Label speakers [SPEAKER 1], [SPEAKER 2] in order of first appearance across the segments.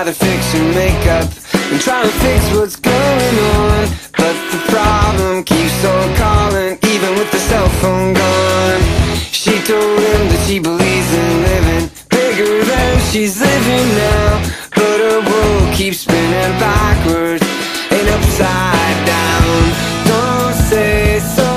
[SPEAKER 1] try to fix your makeup and try to fix what's going on, but the problem keeps on calling, even with the cell phone gone. She told him that she believes in living bigger than she's living now, but her world keeps spinning backwards and upside down. Don't say so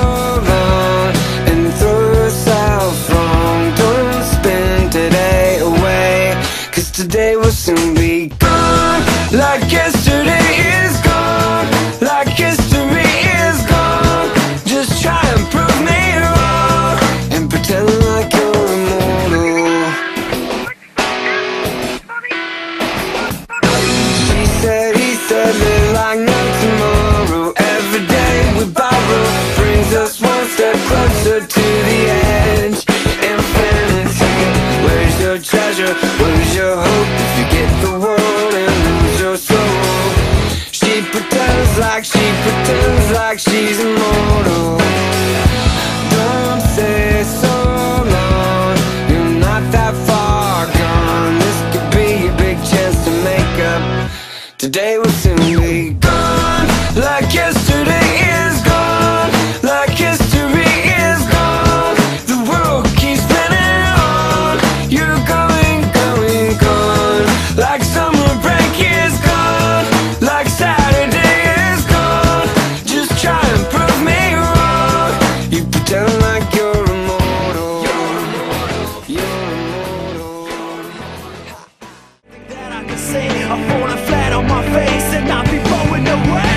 [SPEAKER 1] long and throw yourself wrong. Don't spend today away, 'cause today will soon be gone. Like yesterday is gone, like history is gone. Just try and prove me wrong and pretend like you're immortal. She said, he said, live like no tomorrow. Every day we borrow brings us one step closer to the edge. Infinity, where's your treasure? Where's your hope if you get the world and lose your soul? She pretends like she's immortal. Don't say so long, you're not that far gone. This could be a big chance to make up. Today will soon be gone, like yesterday is gone, like history is gone. The world keeps spinning on, you're going, gone. Like summer break is gone, like Saturday is gone. Just try and prove me wrong. You pretend like you're immortal. You're immortal.
[SPEAKER 2] That I can say I'm falling flat on my face and I'll be blowing away.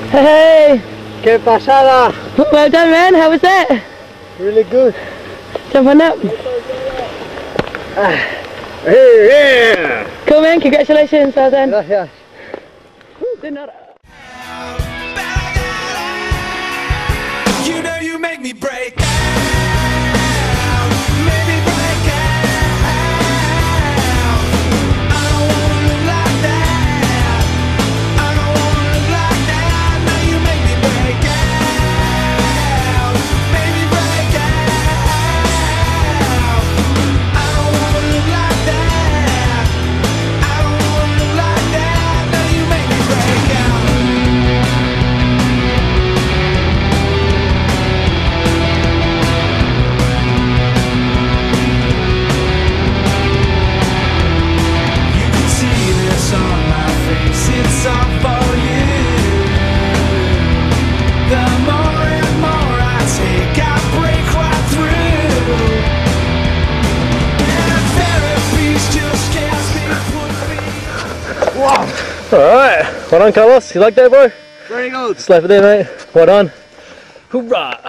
[SPEAKER 3] Hey!
[SPEAKER 4] ¡Qué pasada!
[SPEAKER 3] Well done, man. How was that?
[SPEAKER 4] Really good.
[SPEAKER 3] Jumping up.
[SPEAKER 4] Yeah!
[SPEAKER 3] Cool, man. Congratulations. Well done.
[SPEAKER 4] Gracias.
[SPEAKER 3] Good night.
[SPEAKER 2] You know you make me break out, make me break out. I don't wanna look like that, I don't wanna look like that. Now you make me break out, make me break out. I don't wanna look like that, I don't wanna look like that. Now you make me break out. It's all for you. The more and more I take, I break right through. And therapy's just scares me, put me.
[SPEAKER 4] Wow!
[SPEAKER 5] Alright, well done Carlos, you like that bro?
[SPEAKER 4] Very good.
[SPEAKER 5] Slap it there mate, well done. Hoorah!